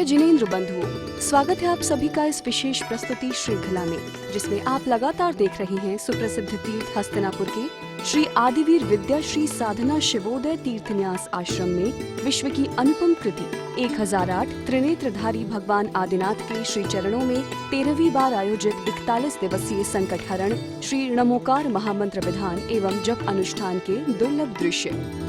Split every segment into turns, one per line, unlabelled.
जिनेंद्र बंधुओं, स्वागत है आप सभी का इस विशेष प्रस्तुति श्रृंखला में, जिसमें आप लगातार देख रहे हैं सुप्रसिद्ध तीर्थ हस्तिनापुर के श्री आदिवीर विद्या श्री साधना शिवोदय तीर्थन्यास आश्रम में विश्व की अनुपम कृति 1008 त्रिनेत्रधारी भगवान आदिनाथ के श्री चरणों में 13वीं बार आयोजित 41 दिवसीय संकट हरण श्री नमोकार महामंत्र विधान एवं जप अनुष्ठान के दुर्लभ दृश्य।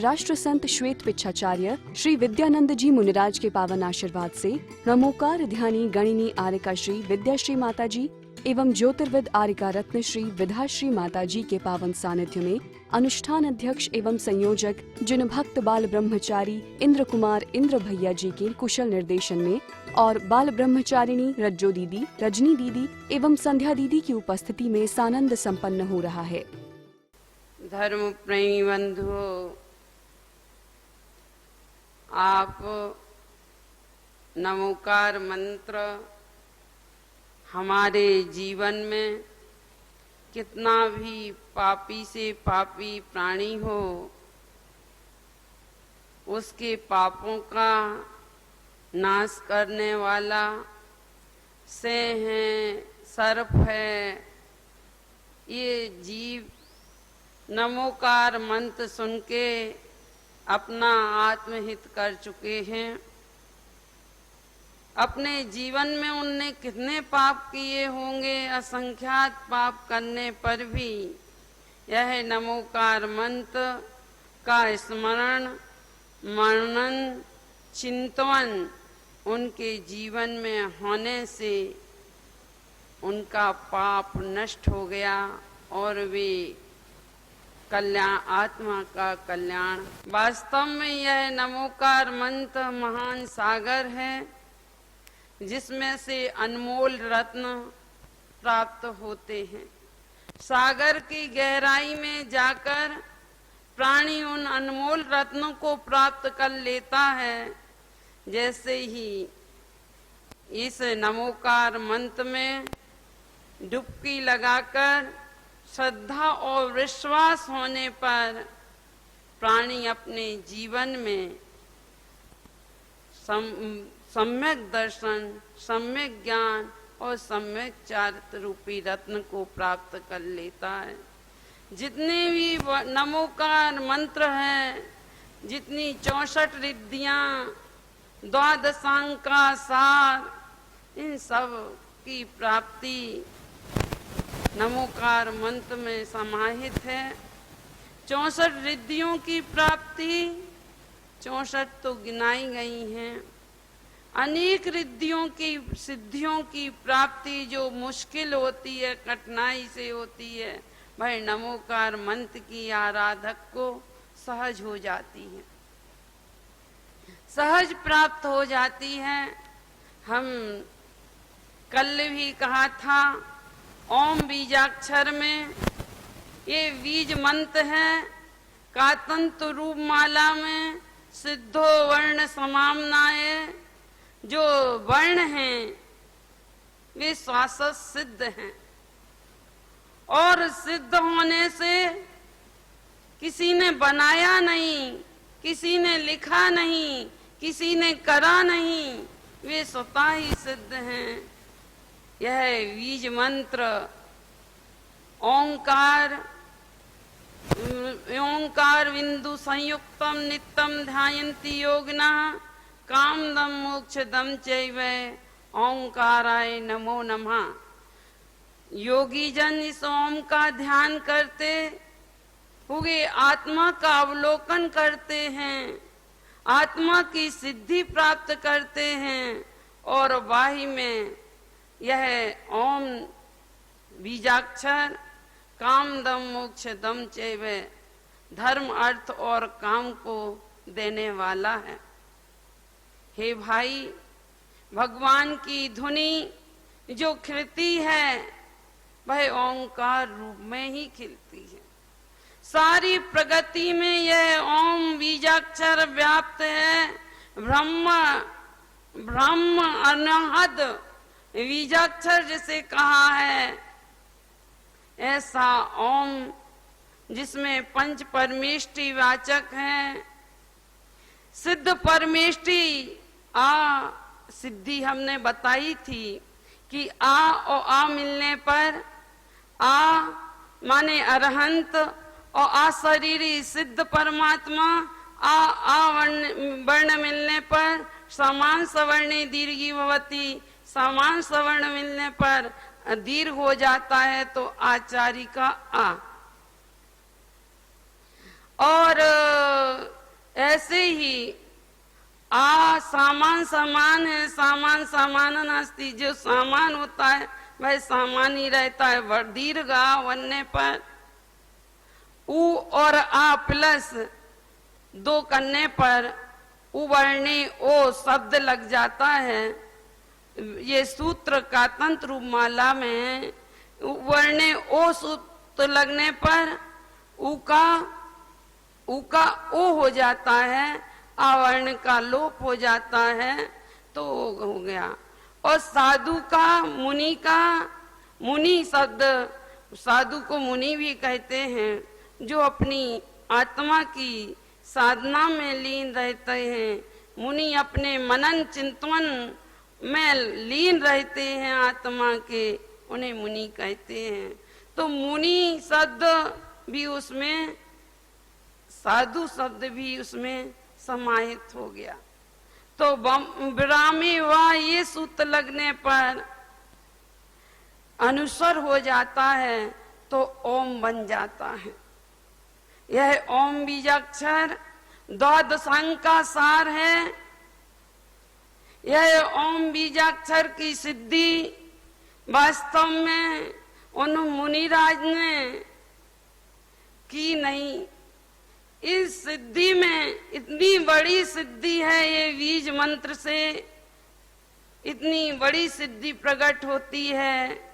राष्ट्र संत श्वेत पिच्छाचार्य श्री विद्यानंद जी मुनिराज के पावन आशीर्वाद से नमोकार ध्यानी गणिनी आर्यका श्री विद्याश्री माता जी एवं ज्योतिर्विद आर्यका रत्न श्री विधाश्री माता जी के पावन सानिध्य में अनुष्ठान अध्यक्ष एवं संयोजक जिन भक्त बाल ब्रह्मचारी इंद्र कुमार इंद्र भैया जी के कुशल निर्देशन में और बाल ब्रह्मचारिणी रज्जो दीदी, रजनी दीदी एवं संध्या दीदी की उपस्थिति में सानंद संपन्न हो रहा है।
धर्म प्रेमी बंधुओं, आप नमोकार मंत्र हमारे जीवन में कितना भी पापी से पापी प्राणी हो, उसके पापों का नाश करने वाला से है, सर्प है। ये जीव नमोकार मंत्र सुन के अपना आत्महित कर चुके हैं। अपने जीवन में उनने कितने पाप किए होंगे, असंख्यात पाप करने पर भी यह नमोकार मंत्र का स्मरण, मनन, चिंतन उनके जीवन में होने से उनका पाप नष्ट हो गया और वे कल्याण, आत्मा का कल्याण। वास्तव में यह नमोकार मंत्र महान सागर है, जिसमें से अनमोल रत्न प्राप्त होते हैं। सागर की गहराई में जाकर प्राणी उन अनमोल रत्नों को प्राप्त कर लेता है। जैसे ही इस नमोकार मंत्र में डुबकी लगाकर श्रद्धा और विश्वास होने पर प्राणी अपने जीवन में सम्यक दर्शन, सम्यक ज्ञान और सम्यक चारित्र रूपी रत्न को प्राप्त कर लेता है। जितने भी नमोकार मंत्र हैं, जितनी 64 रिद्धियां, द्वादशांग का सार, इन सब की प्राप्ति नमोकार मंत्र में समाहित है। 64 रिद्धियों की प्राप्ति 64 तो गिनाई गई हैं। अनेक रिद्धियों की, सिद्धियों की प्राप्ति जो मुश्किल होती है, कठिनाई से होती है, वह नमोकार मंत्र की आराधक को सहज हो जाती है, सहज प्राप्त हो जाती है। हम कल भी कहा था, ओम बीजाक्षर में ये बीज मंत्र है। कातंत रूप माला में सिद्धो वर्ण समामनाए, जो वर्ण हैं वे शाश्वत सिद्ध हैं और सिद्ध होने से किसी ने बनाया नहीं, किसी ने लिखा नहीं, किसी ने करा नहीं, वे स्वतः ही सिद्ध हैं। यह बीज मंत्र ओंकार, ओंकार बिंदु संयुक्तम नित्यम ध्यायन्ति योगिनः कामदम मोक्षदम चैव ओंकाराय नमो नमः। योगी जन इस ओम का ध्यान करते हुए आत्मा का अवलोकन करते हैं, आत्मा की सिद्धि प्राप्त करते हैं और वाही में यह ओम बीजाक्षर कामदम मोक्षदम चैव धर्म, अर्थ और काम को देने वाला है। हे भाई, भगवान की धुनी जो खिलती है वह ओंकार रूप में ही खिलती है। सारी प्रगति में यह ओम बीजाक्षर व्याप्त है। ब्रह्म अनहद बीजाक्षर जिसे कहा है, ऐसा ओम जिसमें पंच परमेष्टि वाचक हैं, सिद्ध परमेष्टि आ सिद्धि हमने बताई थी कि आ और आ मिलने पर आ माने अरहंत और आ शरीरी सिद्ध परमात्मा, आ वर्ण मिलने पर समान सवर्णे दीर्घी भवती, समान सवर्ण मिलने पर दीर्घ हो जाता है तो आचारी का आ। और ऐसे ही आ सामान समान है, सामान समान नास्ति, जो सामान होता है वह सामान ही रहता है। दीर्घ आ बनने पर उ और आ प्लस दो करने पर उवर्णी ओ शब्द लग जाता है। ये सूत्र का तंत्र रूप माला में उवर्णे ओ सूत्र लगने पर उ का ओ हो जाता है, आवर्ण का लोप हो जाता है, तो हो गया। और साधु का मुनि शब्द, साधु को मुनि भी कहते हैं, जो अपनी आत्मा की साधना में लीन रहते हैं। मुनि अपने मनन चिंतन में लीन रहते हैं आत्मा के, उन्हें मुनि कहते हैं। तो मुनि शब्द भी उसमें, साधु शब्द भी उसमें समाहित हो गया। तो ब्राह्मी व ये सूत्र लगने पर अनुस्वर हो जाता है तो ओम बन जाता है। यह ओम बीजाक्षर द्वादशांग का सार है। यह ओम बीजाक्षर की सिद्धि वास्तव में उन मुनिराज ने की नहीं। इस सिद्धि में इतनी बड़ी सिद्धि है, ये बीज मंत्र से इतनी बड़ी सिद्धि प्रकट होती है।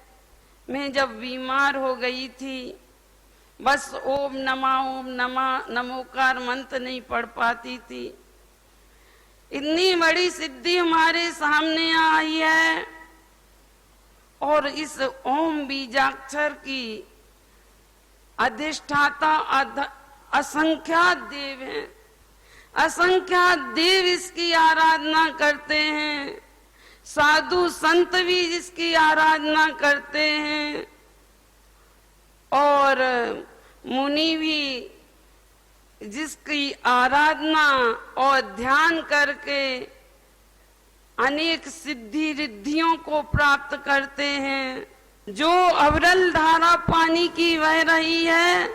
मैं जब बीमार हो गई थी, बस ओम नमः नमोकार मंत्र नहीं पढ़ पाती थी। इतनी बड़ी सिद्धि हमारे सामने आई है। और इस ओम बीजाक्षर की अधिष्ठाता असंख्यात देव हैं। असंख्यात देव इसकी आराधना करते हैं, साधु संत भी जिसकी आराधना करते हैं, और मुनि भी जिसकी आराधना और ध्यान करके अनेक सिद्धि रिद्धियों को प्राप्त करते हैं। जो अविरल धारा पानी की बह रही है,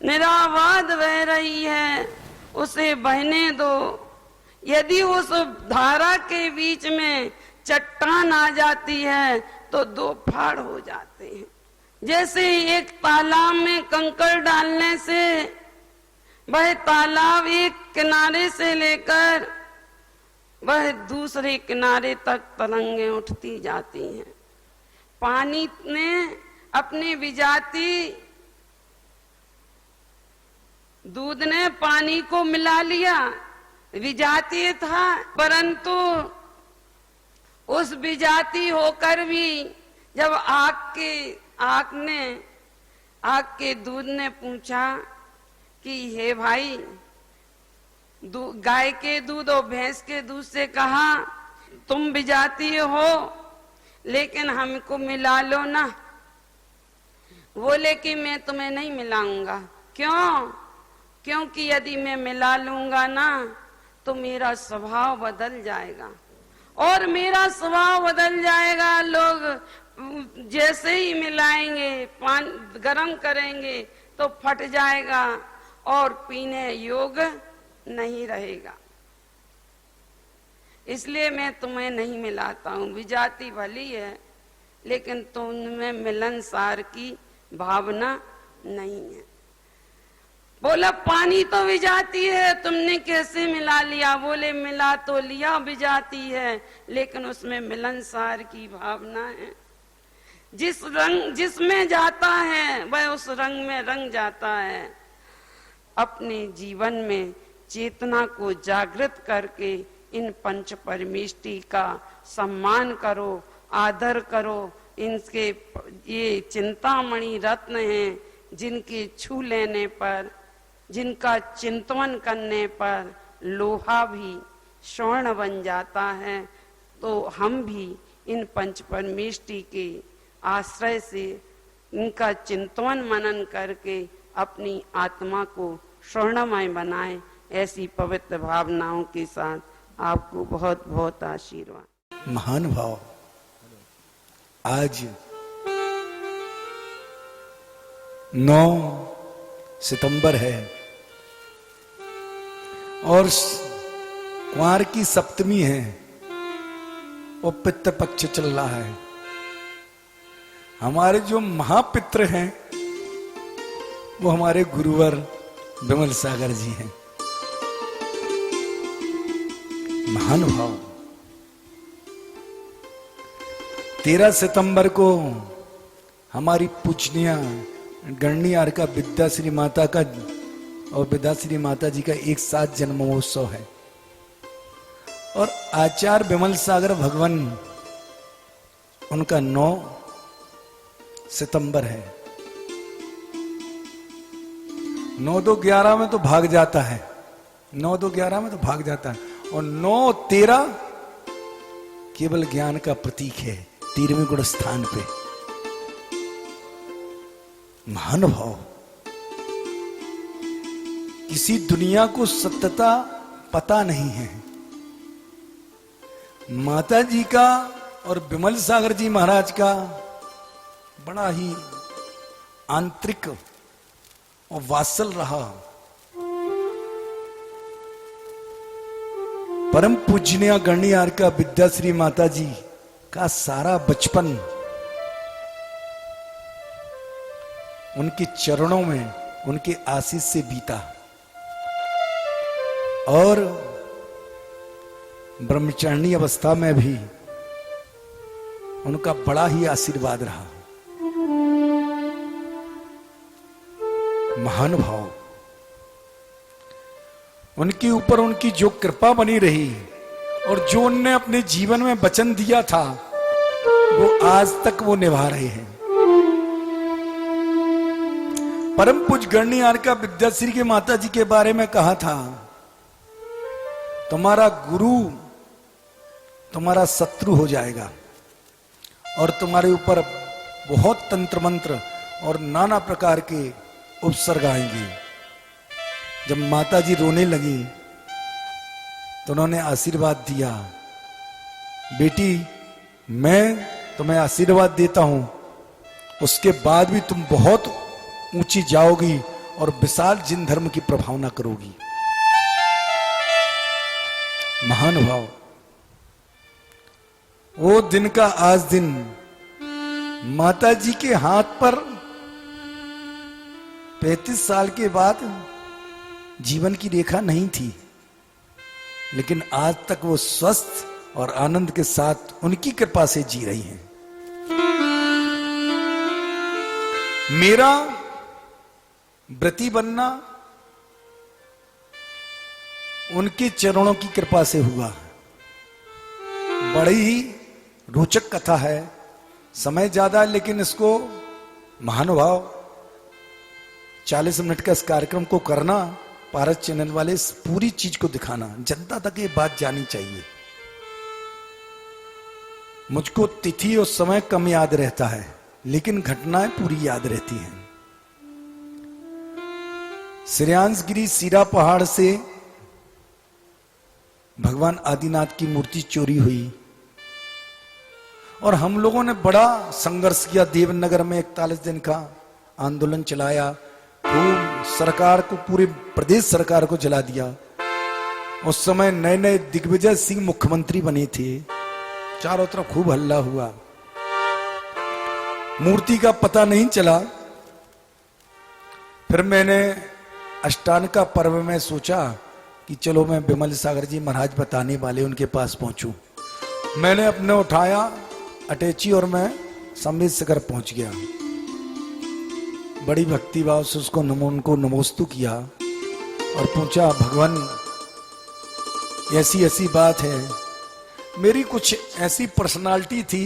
निरावाद बह रही है, उसे बहने दो। यदि उस धारा के बीच में चट्टान आ जाती है तो दो फाड़ हो जाते हैं। जैसे एक तालाब में कंकड़ डालने से वह तालाब एक किनारे से लेकर वह दूसरे किनारे तक तरंगें उठती जाती हैं। पानी ने अपने विजाती दूध ने पानी को मिला लिया, विजातीय था, परंतु उस विजाती होकर भी जब आग के दूध ने पूछा कि हे भाई, गाय के दूध और भैंस के दूध से कहा तुम विजातीय हो, लेकिन हमको मिला लो ना। बोले कि मैं तुम्हें नहीं मिलाऊंगा। क्यों? क्योंकि यदि मैं मिला लूंगा ना तो मेरा स्वभाव बदल जाएगा, और मेरा स्वभाव बदल जाएगा। लोग जैसे ही मिलाएंगे, पानी गरम करेंगे तो फट जाएगा और पीने योग्य नहीं रहेगा। इसलिए मैं तुम्हें नहीं मिलाता हूँ। विजाती भली है, लेकिन तुममें मिलनसार की भावना नहीं है। बोला पानी तो विजाती है, तुमने कैसे मिला लिया? बोले मिला तो लिया, विजाती है, लेकिन उसमें मिलनसार की भावना है। जिसमें जाता है वह उस रंग में रंग जाता है। अपने जीवन में चेतना को जागृत करके इन पंच परमेष्टि का सम्मान करो, आदर करो। इनके ये चिंतामणि रत्न हैं, जिनके छू लेने पर, जिनका चिंतन करने पर लोहा भी स्वर्ण बन जाता है। तो हम भी इन पंच परमेष्टि के आश्रय से इनका चिंतन मनन करके अपनी आत्मा को स्वर्णमय बनाएं। ऐसी पवित्र भावनाओं के साथ आपको बहुत बहुत आशीर्वाद।
महान भाव, आज 9 सितंबर है और कुंवार की सप्तमी है और पितृ पक्ष चल रहा है। हमारे जो महापित्र हैं वो हमारे गुरुवर विमल सागर जी हैं। महान भाव, 13 सितंबर को हमारी पूजनीय गणनीय का विद्याश्री माता का और विद्याश्री माता जी का एक साथ जन्म महोत्सव है और आचार्य विमल सागर भगवान उनका 9 सितंबर है। 9-2-11 में तो भाग जाता है, 9-2-11 में तो भाग जाता है और 9-13 केवल ज्ञान का प्रतीक है 13वें गुण स्थान पे। महान भाव, किसी दुनिया को सत्यता पता नहीं है। माता जी का और विमल सागर जी महाराज का बड़ा ही आंतरिक और वात्सल रहा। परम पूजनीय गणनीय का विद्याश्री माता जी का सारा बचपन उनके चरणों में उनके आशीष से बीता और ब्रह्मचारिणी अवस्था में भी उनका बड़ा ही आशीर्वाद रहा। महान भाव, उनके ऊपर उनकी जो कृपा बनी रही और जो उनने अपने जीवन में वचन दिया था वो आज तक वो निभा रहे हैं। परम पूज्य गणनीय का विद्याश्री के माता जी के बारे में कहा था, तुम्हारा गुरु तुम्हारा शत्रु हो जाएगा और तुम्हारे ऊपर बहुत तंत्र मंत्र और नाना प्रकार के उपसर्ग आएंगे। जब माता जी रोने लगी तो उन्होंने आशीर्वाद दिया, बेटी मैं तुम्हें आशीर्वाद देता हूं, उसके बाद भी तुम बहुत ऊंची जाओगी और विशाल जिन धर्म की प्रभावना करोगी। महान भाव, वो दिन का आज दिन माता जी के हाथ पर 35 साल के बाद जीवन की रेखा नहीं थी, लेकिन आज तक वो स्वस्थ और आनंद के साथ उनकी कृपा से जी रही हैं। मेरा व्रती बनना उनके चरणों की कृपा से हुआ। बड़ी ही रोचक कथा है, समय ज्यादा है लेकिन इसको महानुभाव 40 मिनट का इस कार्यक्रम को करना, भारत चैनल वाले इस पूरी चीज को दिखाना, जनता तक ये बात जानी चाहिए। मुझको तिथि और समय कम याद रहता है लेकिन घटनाएं पूरी याद रहती हैं। श्रेयांसगिरी सीरा पहाड़ से भगवान आदिनाथ की मूर्ति चोरी हुई और हम लोगों ने बड़ा संघर्ष किया। देवनगर में 41 दिन का आंदोलन चलाया, खूब सरकार को, पूरे प्रदेश सरकार को जला दिया। उस समय नए नए दिग्विजय सिंह मुख्यमंत्री बने थे, चारों तरफ खूब हल्ला हुआ, मूर्ति का पता नहीं चला। फिर मैंने अष्टानका पर्व में सोचा कि चलो मैं विमल सागर जी महाराज बताने वाले उनके पास पहुंचूं। मैंने अपने उठाया अटैची और मैं संबित शिखर पहुंच गया। बड़ी भक्ति भाव से उसको उनको नमोस्तु किया और पूछा, भगवान ऐसी ऐसी बात है। मेरी कुछ ऐसी पर्सनालिटी थी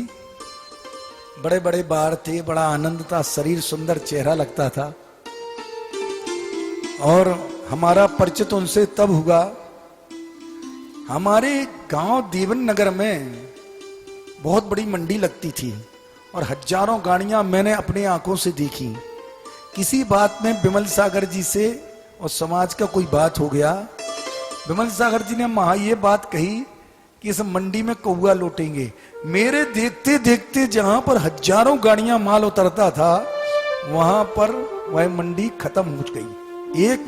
बड़े बड़े बार थे, बड़ा आनंद था, शरीर सुंदर, चेहरा लगता था। और हमारा परिचित उनसे तब हुआ, हमारे गांव देवन नगर में बहुत बड़ी मंडी लगती थी और हजारों गाड़ियां मैंने अपनी आंखों से देखी। किसी बात में विमल सागर जी से और समाज का कोई बात हो गया। विमल सागर जी ने वहां ये बात कही कि इस मंडी में कौआ लौटेंगे। मेरे देखते देखते जहां पर हजारों गाड़ियां माल उतरता था, वहां पर वह मंडी खत्म हो गई। एक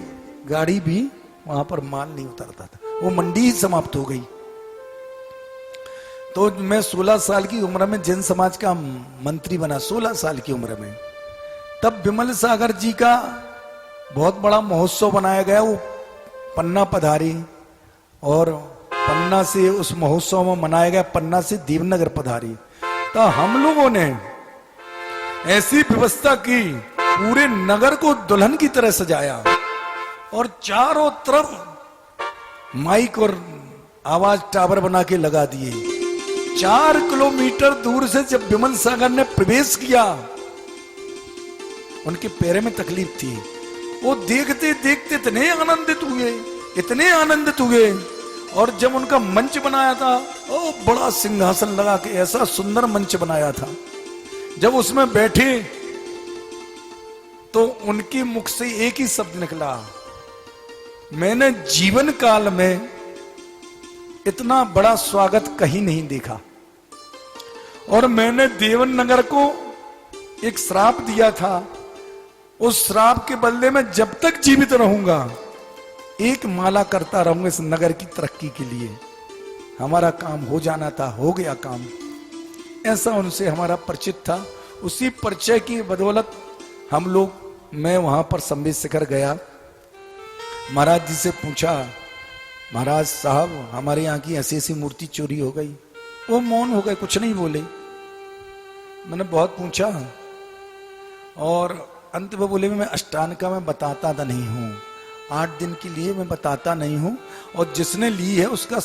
गाड़ी भी वहां पर माल नहीं उतरता था, वो मंडी ही समाप्त हो गई। तो मैं 16 साल की उम्र में जैन समाज का मंत्री बना, 16 साल की उम्र में। तब विमल सागर जी का बहुत बड़ा महोत्सव बनाया गया। वो पन्ना पधारी और पन्ना से उस महोत्सव में मनाया गया, पन्ना से देवनगर पधारी। तो हम लोगों ने ऐसी व्यवस्था की, पूरे नगर को दुल्हन की तरह सजाया और चारों तरफ माइक और आवाज टावर बना के लगा दिए। 4 किलोमीटर दूर से जब विमल सागर ने प्रवेश किया, उनके पैर में तकलीफ थी। वो देखते देखते इतने आनंदित हुए। और जब उनका मंच बनाया था, ओ बड़ा सिंहासन लगा के ऐसा सुंदर मंच बनाया था। जब उसमें बैठे तो उनके मुख से एक ही शब्द निकला, मैंने जीवन काल में इतना बड़ा स्वागत कहीं नहीं देखा। और मैंने देवन नगर को एक श्राप दिया था, उस श्राप के बदले में जब तक जीवित रहूंगा एक माला करता रहूंगा इस नगर की तरक्की के लिए। हमारा काम हो जाना था, हो गया काम। ऐसा उनसे हमारा परिचित था। उसी परिचय की बदौलत हम लोग, मैं वहां पर संबित शिखर गया, महाराज जी से पूछा, महाराज साहब हमारे यहाँ की ऐसी ऐसी मूर्ति चोरी हो गई। वो मौन हो गए, कुछ नहीं बोले। मैंने बहुत पूछा और अंत में बोले, मैं अष्टांग का मैं बताता नहीं हूं, 8 दिन के लिए मैं बताता नहीं हूं, और जिसने ली है उसका